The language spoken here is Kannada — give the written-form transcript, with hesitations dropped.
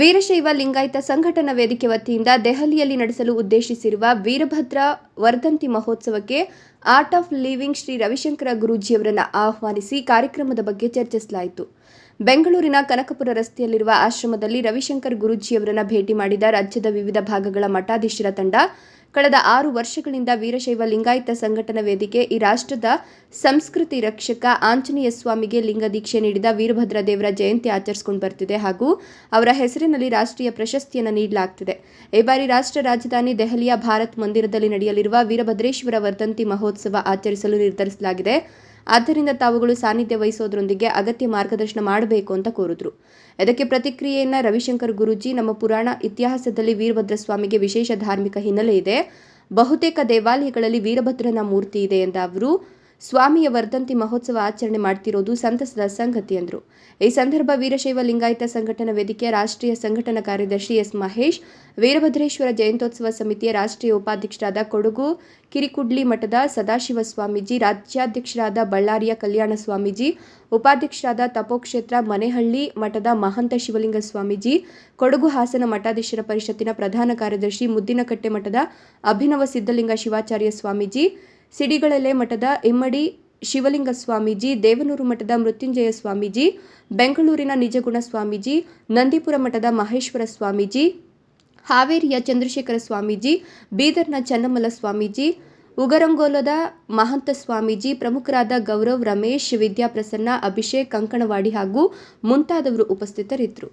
ವೀರಶೈವ ಲಿಂಗಾಯತ ಸಂಘಟನಾ ವೇದಿಕೆ ವತಿಯಿಂದ ದೆಹಲಿಯಲ್ಲಿ ನಡೆಸಲು ಉದ್ದೇಶಿಸಿರುವ ವೀರಭದ್ರ ವರ್ಧಂತಿ ಮಹೋತ್ಸವಕ್ಕೆ art of living Shri Ravishankar ಗುರೂಜಿಯವರನ್ನು ಆಹ್ವಾನಿಸಿ ಕಾರ್ಯಕ್ರಮದ ಬಗ್ಗೆ ಚರ್ಚಿಸಲಾಯಿತು. ಬೆಂಗಳೂರಿನ ಕನಕಪುರ ರಸ್ತೆಯಲ್ಲಿರುವ ಆಶ್ರಮದಲ್ಲಿ ರವಿಶಂಕರ್ ಗುರೂಜಿಯವರನ್ನು ಭೇಟಿ ಮಾಡಿದ ರಾಜ್ಯದ ವಿವಿಧ ಭಾಗಗಳ ಮಠಾಧೀಶರ ತಂಡ ಕಳೆದ 6 ವರ್ಷಗಳಿಂದ ವೀರಶೈವ ಲಿಂಗಾಯತ ಸಂಘಟನಾ ವೇದಿಕೆ ಈ ರಾಷ್ಟ್ರದ ಸಂಸ್ಕೃತಿ ರಕ್ಷಕ ಆಂಜನೇಯ ಸ್ವಾಮಿಗೆ ಲಿಂಗ ದೀಕ್ಷೆ ನೀಡಿದ ವೀರಭದ್ರ ದೇವರ ಜಯಂತಿ ಆಚರಿಸಿಕೊಂಡು ಬರ್ತಿದೆ ಹಾಗೂ ಅವರ ಹೆಸರಿನಲ್ಲಿ ರಾಷ್ಟ್ರೀಯ ಪ್ರಶಸ್ತಿಯನ್ನು ನೀಡಲಾಗುತ್ತಿದೆ. ಈ ಬಾರಿ ರಾಷ್ಟ್ರ ರಾಜಧಾನಿ ದೆಹಲಿಯ ಭಾರತ್ ಮಂದಿರದಲ್ಲಿ ನಡೆಯಲಿರುವ ವೀರಭದ್ರೇಶ್ವರ ವರ್ಧಂತಿ ಮಹೋತ್ಸವ ಆಚರಿಸಲು ನಿರ್ಧರಿಸಲಾಗಿದೆ. ಆದ್ದರಿಂದ ತಾವುಗಳು ಸಾನ್ನಿಧ್ಯ ವಹಿಸೋದ್ರೊಂದಿಗೆ ಅಗತ್ಯ ಮಾರ್ಗದರ್ಶನ ಮಾಡಬೇಕು ಅಂತ ಕೋರಿದ್ರು. ಇದಕ್ಕೆ ಪ್ರತಿಕ್ರಿಯೆಯನ್ನ ರವಿಶಂಕರ್ ಗುರೂಜಿ, ನಮ್ಮ ಪುರಾಣ ಇತಿಹಾಸದಲ್ಲಿ ವೀರಭದ್ರ ಸ್ವಾಮಿಗೆ ವಿಶೇಷ ಧಾರ್ಮಿಕ ಹಿನ್ನೆಲೆ ಇದೆ. ಬಹುತೇಕ ದೇವಾಲಯಗಳಲ್ಲಿ ವೀರಭದ್ರನ ಮೂರ್ತಿ ಇದೆ ಎಂದ ಅವರು, ಸ್ವಾಮಿಯ ವರ್ಧಂತಿ ಮಹೋತ್ಸವ ಆಚರಣೆ ಮಾಡ್ತಿರೋದು ಸಂತಸದ ಸಂಗತಿ ಎಂದರು. ಈ ಸಂದರ್ಭ ವೀರಶೈವ ಲಿಂಗಾಯತ ಸಂಘಟನಾ ವೇದಿಕೆಯ ರಾಷ್ಟ್ರೀಯ ಸಂಘಟನಾ ಕಾರ್ಯದರ್ಶಿ ಎಸ್ ಮಹೇಶ್, ವೀರಭದ್ರೇಶ್ವರ ಜಯಂತ್ಯೋತ್ಸವ ಸಮಿತಿಯ ರಾಷ್ಟ್ರೀಯ ಉಪಾಧ್ಯಕ್ಷರಾದ ಕೊಡಗು ಕಿರಿಕುಡ್ಲಿ ಮಠದ ಸದಾಶಿವ ಸ್ವಾಮೀಜಿ, ರಾಜ್ಯಾಧ್ಯಕ್ಷರಾದ ಬಳ್ಳಾರಿಯ ಕಲ್ಯಾಣ ಸ್ವಾಮೀಜಿ, ಉಪಾಧ್ಯಕ್ಷರಾದ ತಪೋಕ್ಷೇತ್ರ ಮನೆಹಳ್ಳಿ ಮಠದ ಮಹಂತ ಶಿವಲಿಂಗ ಸ್ವಾಮೀಜಿ, ಕೊಡಗು ಹಾಸನ ಮಠಾಧೀಶರ ಪರಿಷತ್ತಿನ ಪ್ರಧಾನ ಕಾರ್ಯದರ್ಶಿ ಮುದ್ದಿನಕಟ್ಟೆ ಮಠದ ಅಭಿನವ ಸಿದ್ಧಲಿಂಗ ಶಿವಾಚಾರ್ಯ ಸ್ವಾಮೀಜಿ, ಸಿಡಿಗಳೆಲೆ ಮಠದ ಇಮ್ಮಡಿ ಶಿವಲಿಂಗ ಸ್ವಾಮೀಜಿ, ದೇವನೂರು ಮಠದ ಮೃತ್ಯುಂಜಯ ಸ್ವಾಮೀಜಿ, ಬೆಂಗಳೂರಿನ ನಿಜಗುಣ ಸ್ವಾಮೀಜಿ, ನಂದಿಪುರ ಮಠದ ಮಹೇಶ್ವರ ಸ್ವಾಮೀಜಿ, ಹಾವೇರಿಯ ಚಂದ್ರಶೇಖರ ಸ್ವಾಮೀಜಿ, ಬೀದರ್ನ ಚನ್ನಮಲ್ಲ ಸ್ವಾಮೀಜಿ, ಉಗರಂಗೋಲದ ಮಹಂತ ಸ್ವಾಮೀಜಿ, ಪ್ರಮುಖರಾದ ಗೌರವ್, ರಮೇಶ್, ವಿದ್ಯಾಪ್ರಸನ್ನ, ಅಭಿಷೇಕ್, ಕಂಕಣವಾಡಿ ಹಾಗೂ ಮುಂತಾದವರು ಉಪಸ್ಥಿತರಿದ್ದರು.